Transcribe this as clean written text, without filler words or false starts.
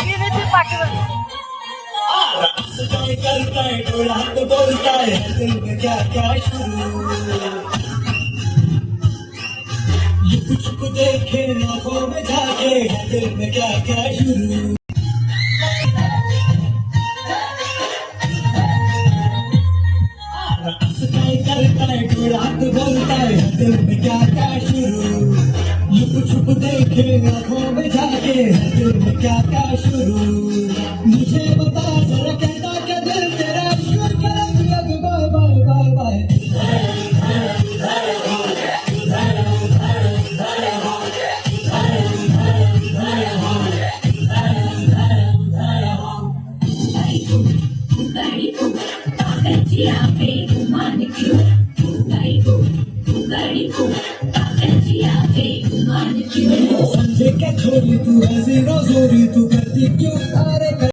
विनंती पाठवली करता है डोला तो बोलता है दिल में क्या क्या शुरू ये कुछ को देखे आंखों में झाके दिल में क्या क्या शुरू करता है डोला तो बोलता है दिल में क्या क्या शुरू ये कुछ को देखे आंखों में झाके दिल में क्या क्या शुरू मुझे बता जरा कहता क्या दिल तेरा शुरू करेंगे अब बाय बाय बाय बाय समझे क्या छोरी तू है जीरो जोरी तू करती क्यों